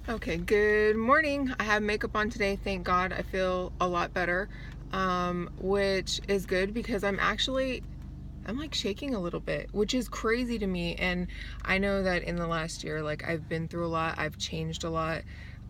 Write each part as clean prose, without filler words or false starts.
Okay, good morning. I have makeup on today. Thank God. I feel a lot better, which is good because I'm like shaking a little bit, which is crazy to me. And I know that in the last year, like I've been through a lot, I've changed a lot,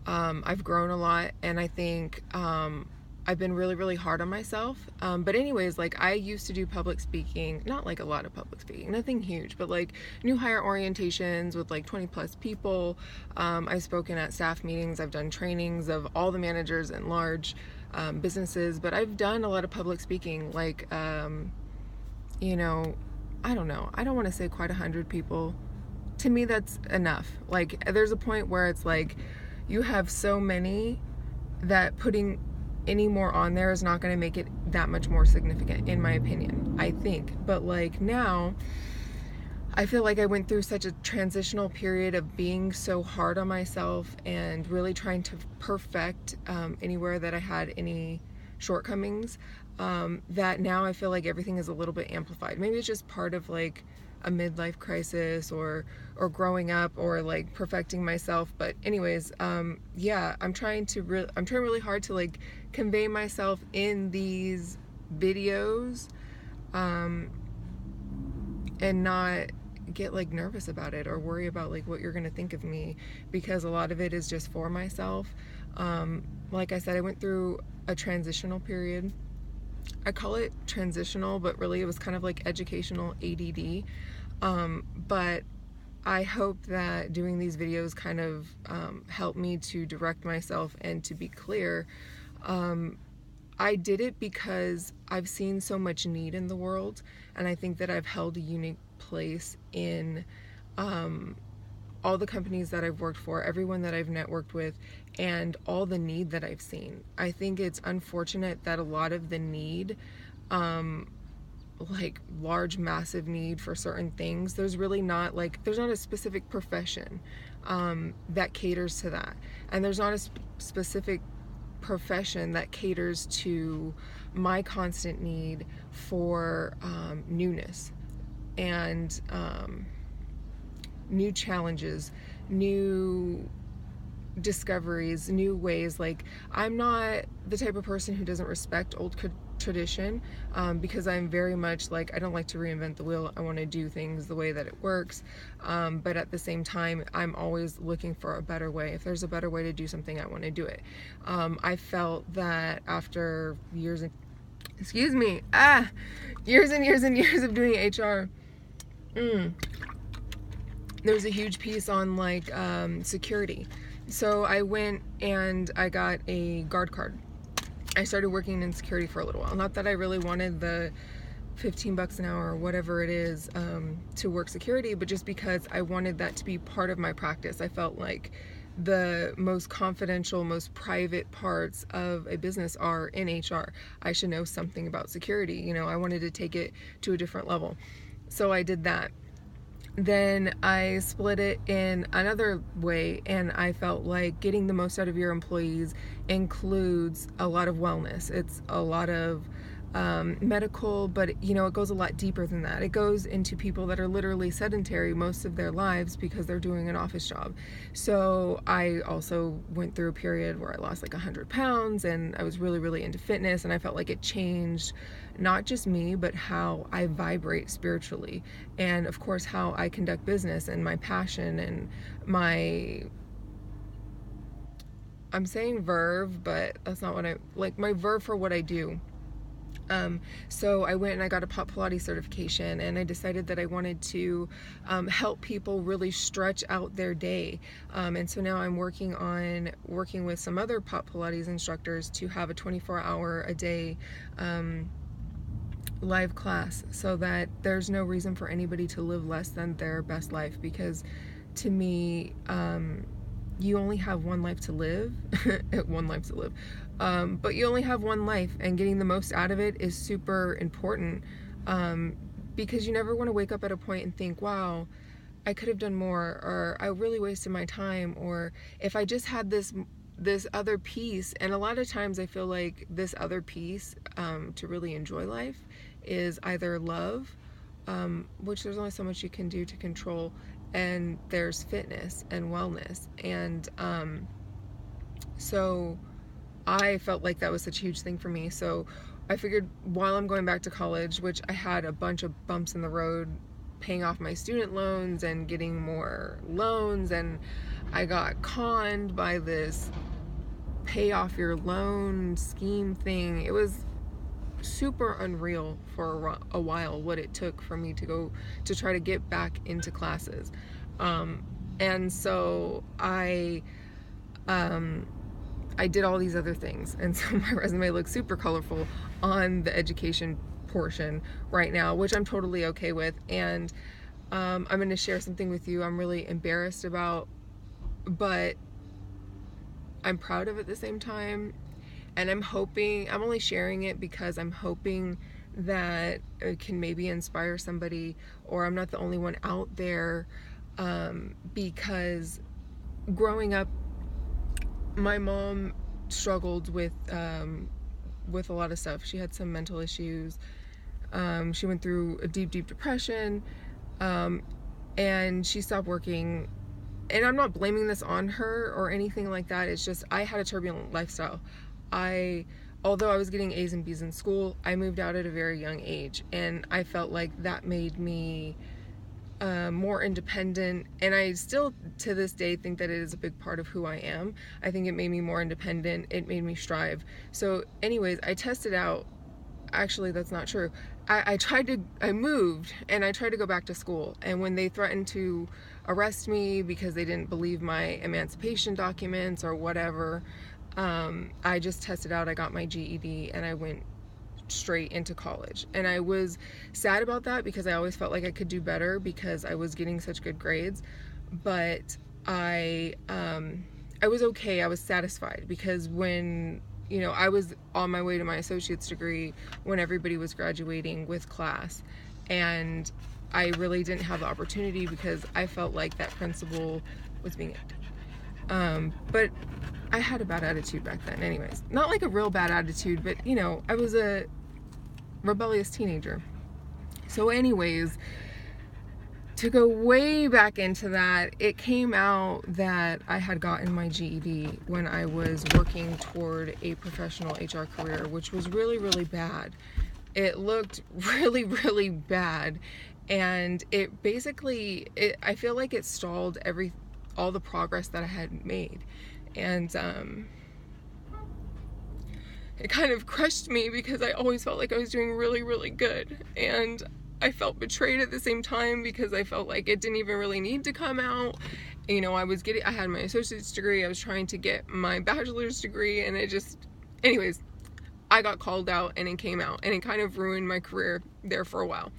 I've grown a lot, and I think I've been really, really hard on myself. But anyways, like I used to do public speaking, not like a lot of public speaking, nothing huge, but like new hire orientations with like 20 plus people. I've spoken at staff meetings, I've done trainings of all the managers in large businesses, but I've done a lot of public speaking, like, you know, I don't know. I don't want to say quite 100 people. To me, that's enough. Like, there's a point where it's like you have so many that putting any more on there is not going to make it that much more significant, in my opinion, I think. But like now, I feel like I went through such a transitional period of being so hard on myself and really trying to perfect anywhere that I had any shortcomings, that now I feel like everything is a little bit amplified. Maybe it's just part of like a midlife crisis or growing up or like perfecting myself. But anyways, yeah, I'm trying really hard to like convey myself in these videos, and not get like nervous about it or worry about like what you're gonna think of me, because a lot of it is just for myself. Like I said, I went through a transitional period. I call it transitional, but really it was kind of like educational ADD. But I hope that doing these videos kind of help me to direct myself and to be clear. I did it because I've seen so much need in the world, and I think that I've held a unique place in all the companies that I've worked for, everyone that I've networked with, and all the need that I've seen. I think it's unfortunate that a lot of the need, like large, massive need for certain things, there's not a specific profession that caters to that. And there's not a specific profession that caters to my constant need for newness and new challenges, new discoveries, new ways. Like, I'm not the type of person who doesn't respect old tradition, because I'm very much like, I don't like to reinvent the wheel. I want to do things the way that it works, but at the same time, I'm always looking for a better way. If there's a better way to do something, I want to do it. I felt that after years and years and years and years of doing HR, there was a huge piece on like security. So I went and I got a guard card. I started working in security for a little while. Not that I really wanted the $15 an hour or whatever it is to work security, but just because I wanted that to be part of my practice. I felt like the most confidential, most private parts of a business are in HR. I should know something about security. You know, I wanted to take it to a different level. So I did that. Then I split it in another way, and I felt like getting the most out of your employees includes a lot of wellness. It's a lot of medical, but you know, it goes a lot deeper than that. It goes into people that are literally sedentary most of their lives because they're doing an office job. So I also went through a period where I lost like 100 pounds, and I was really, really into fitness, and I felt like it changed not just me, but how I vibrate spiritually, and of course how I conduct business, and my passion and my, I'm saying verve, but that's not what I like, my verve for what I do. So I went and I got a Pop Pilates certification, and I decided that I wanted to help people really stretch out their day. And so now I'm working with some other Pop Pilates instructors to have a 24-hour a day live class, so that there's no reason for anybody to live less than their best life, because to me, you only have one life to live. But you only have one life, and getting the most out of it is super important, because you never want to wake up at a point and think, wow, I could have done more, or I really wasted my time, or if I just had this other piece. And a lot of times I feel like this other piece, to really enjoy life, is either love, which there's only so much you can do to control, and there's fitness and wellness. And so I felt like that was such a huge thing for me. So I figured while I'm going back to college, which I had a bunch of bumps in the road paying off my student loans and getting more loans, and I got conned by this pay off your loan scheme thing. It was super unreal for a while what it took for me to go to try to get back into classes. And so I did all these other things, and so my resume looks super colorful on the education portion right now, which I'm totally okay with. And I'm going to share something with you I'm really embarrassed about, but I'm proud of at the same time. And I'm only sharing it because I'm hoping that it can maybe inspire somebody, or I'm not the only one out there. Because growing up, my mom struggled with a lot of stuff. She had some mental issues. She went through a deep depression, and she stopped working. And I'm not blaming this on her or anything like that. It's just I had a turbulent lifestyle. Although I was getting A's and B's in school, I moved out at a very young age, and I felt like that made me more independent, and I still to this day think that it is a big part of who I am. I think it made me more independent. It made me strive. So anyways, I tested out. Actually, that's not true. I moved and I tried to go back to school, and when they threatened to arrest me because they didn't believe my emancipation documents or whatever, I just tested out. I got my GED and I went straight into college. And I was sad about that because I always felt like I could do better because I was getting such good grades. But I was okay. I was satisfied because when, I was on my way to my associate's degree when everybody was graduating with class, and I really didn't have the opportunity because I felt like that principal was being but I had a bad attitude back then anyways. Not like a real bad attitude, but I was a rebellious teenager. So anyways, to go way back into that, it came out that I had gotten my GED when I was working toward a professional HR career, which was really, really bad. It looked really, really bad. And it basically, I feel like it stalled all the progress that I had made. And it kind of crushed me because I always felt like I was doing really, really good. And I felt betrayed at the same time because I felt like it didn't even really need to come out. I had my associate's degree, I was trying to get my bachelor's degree, and anyways, I got called out and it came out, and it kind of ruined my career there for a while.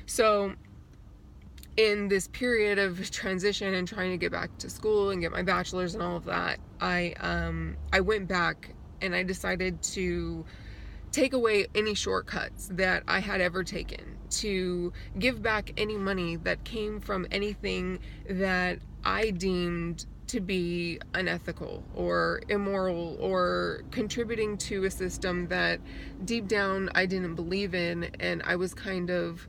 So in this period of transition and trying to get back to school and get my bachelor's and all of that, I went back and I decided to take away any shortcuts that I had ever taken, to give back any money that came from anything that I deemed to be unethical or immoral or contributing to a system that deep down I didn't believe in. And I was kind of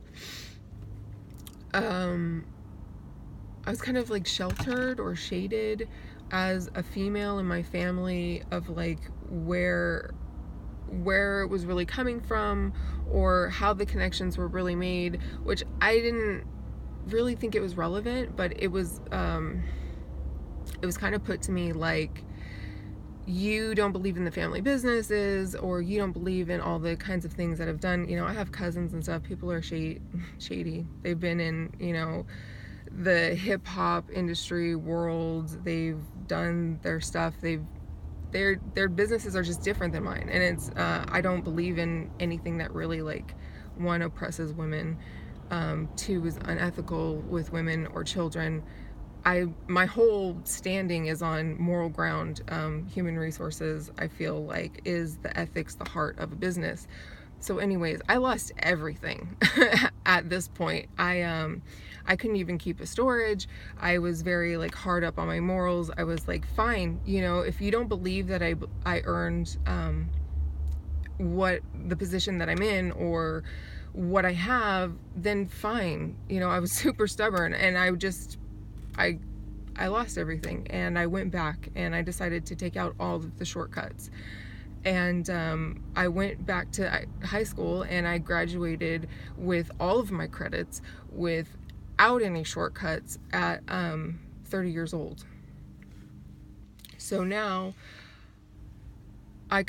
like sheltered or shaded as a female in my family of like where it was really coming from or how the connections were really made, which I didn't really think it was relevant, but it was kind of put to me like, you don't believe in the family businesses, or you don't believe in all the kinds of things that I've done. I have cousins and stuff. People are shady. They've been in, the hip hop industry world. They've done their stuff. Their businesses are just different than mine. And it's, I don't believe in anything that really like, one, oppresses women, two, is unethical with women or children. My whole standing is on moral ground. Human resources, I feel like, is the ethics, the heart of a business. So anyways, I lost everything at this point. I couldn't even keep a storage. I was very like hard up on my morals. I was like, fine, if you don't believe that I earned what the position that I'm in or what I have, then fine. I was super stubborn, and I just I lost everything, and I went back and I decided to take out all of the shortcuts. And I went back to high school and I graduated with all of my credits without any shortcuts at 30 years old. So now I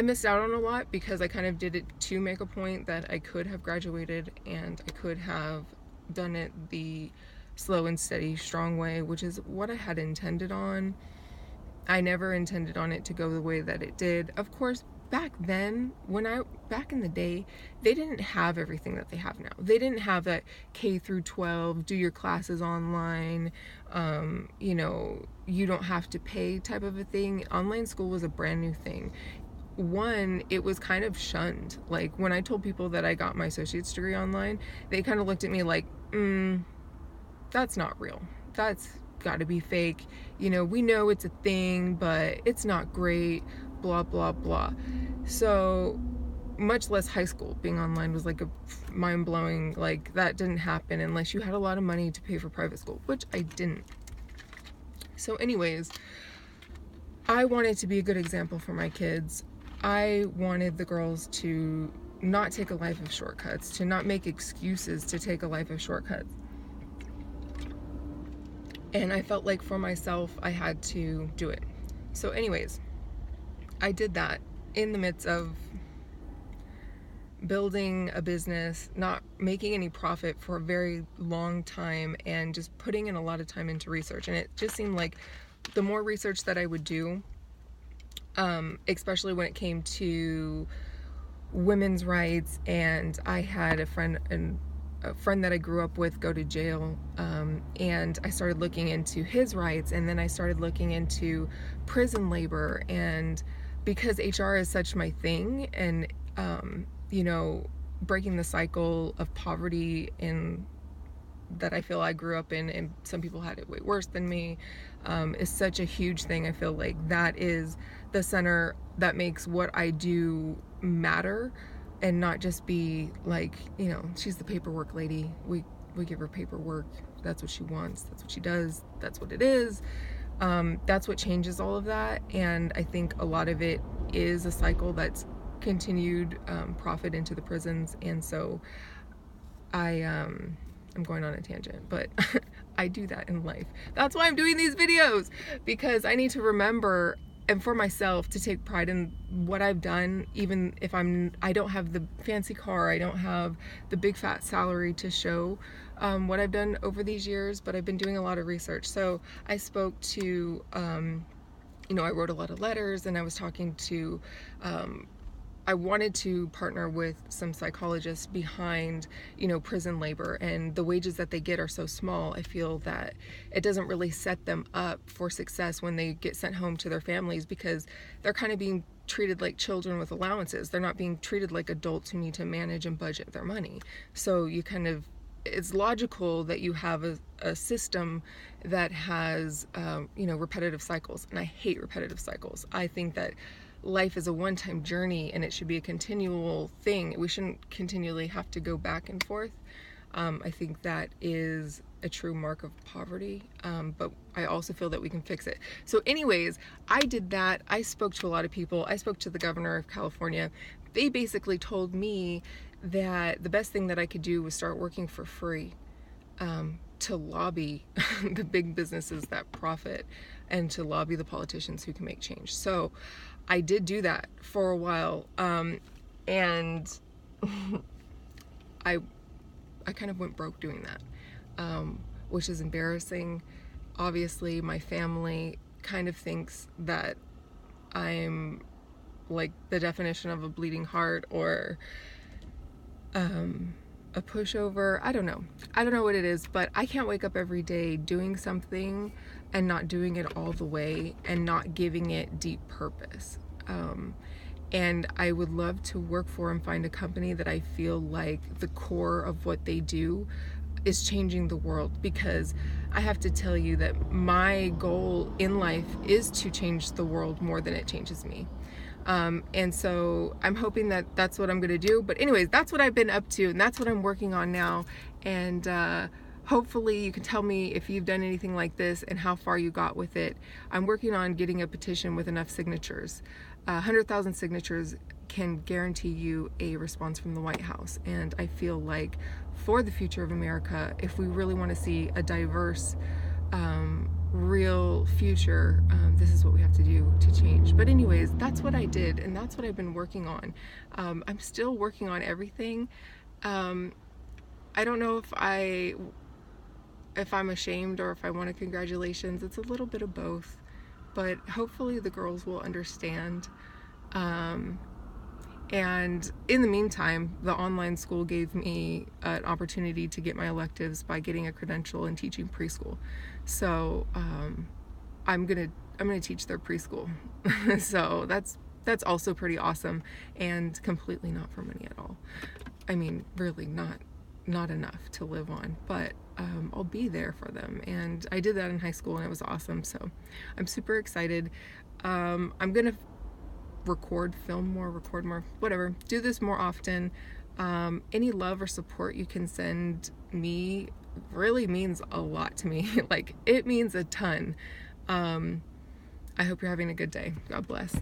missed out on a lot because I kind of did it to make a point that I could have graduated and I could have done it the slow and steady, strong way, which is what I had intended on. I never intended on it to go the way that it did. Of course, back then, back in the day, they didn't have everything that they have now. They didn't have that K through 12, do your classes online, you don't have to pay type of a thing. Online school was a brand new thing. One, it was kind of shunned. Like, when I told people that I got my associate's degree online, they kind of looked at me like, that's not real. That's got to be fake. We know it's a thing, but it's not great, blah, blah, blah. So much less high school. Being online was like a mind-blowing, like, that didn't happen unless you had a lot of money to pay for private school, which I didn't. So anyways, I wanted to be a good example for my kids. I wanted the girls to not take a life of shortcuts, to not make excuses to take a life of shortcuts. And I felt like for myself, I had to do it. So anyways, I did that in the midst of building a business, not making any profit for a very long time, and just putting in a lot of time into research. And it just seemed like the more research that I would do, especially when it came to women's rights, and I had a friend that I grew up with go to jail, and I started looking into his rights, and then I started looking into prison labor, and because HR is such my thing, and breaking the cycle of poverty in that I feel I grew up in, and some people had it way worse than me, is such a huge thing. I feel like that is the center that makes what I do matter, and not just be like, she's the paperwork lady. We give her paperwork. That's what she wants. That's what she does. That's what it is. That's what changes all of that. And I think a lot of it is a cycle that's continued profit into the prisons. And so I'm going on a tangent, but I do that in life. That's why I'm doing these videos, because I need to remember, and for myself, to take pride in what I've done, even if I don't have the fancy car, I don't have the big fat salary to show what I've done over these years, but I've been doing a lot of research. So I spoke to, I wrote a lot of letters, and I was talking to, I wanted to partner with some psychologists behind, prison labor, and the wages that they get are so small. I feel that it doesn't really set them up for success when they get sent home to their families, because they're kind of being treated like children with allowances. They're not being treated like adults who need to manage and budget their money. So it's logical that you have a system that has, repetitive cycles. And I hate repetitive cycles. I think that life is a one-time journey, and it should be a continual thing. We shouldn't continually have to go back and forth. I think that is a true mark of poverty, but I also feel that we can fix it. So anyways, I did that. I spoke to a lot of people. I spoke to the governor of California. They basically told me that the best thing that I could do was start working for free, to lobby the big businesses that profit, and to lobby the politicians who can make change. So I did do that for a while, and I kind of went broke doing that, which is embarrassing. Obviously, my family kind of thinks that I'm like the definition of a bleeding heart, or a pushover. I don't know what it is, but I can't wake up every day doing something and not doing it all the way, and not giving it deep purpose. And I would love to work for and find a company that I feel like the core of what they do is changing the world, because I have to tell you that my goal in life is to change the world more than it changes me. And so I'm hoping that that's what I'm going to do. But anyways, that's what I've been up to, and that's what I'm working on now. And hopefully you can tell me if you've done anything like this and how far you got with it. I'm working on getting a petition with enough signatures. 100,000 signatures can guarantee you a response from the White House. And I feel like for the future of America, if we really want to see a diverse, real future, this is what we have to do to change. But anyways, that's what I did, and that's what I've been working on. I'm still working on everything. I don't know if I'm ashamed or if I want a congratulations. It's a little bit of both, but hopefully the girls will understand. And in the meantime, the online school gave me an opportunity to get my electives by getting a credential in teaching preschool. So I'm gonna teach their preschool. So that's also pretty awesome, and completely not for money at all. I mean, really not enough to live on, but I'll be there for them. And I did that in high school, and it was awesome. So I'm super excited. I'm gonna record more, whatever. Do this more often. Any love or support you can send me really means a lot to me. Like, it means a ton. I hope you're having a good day. God bless.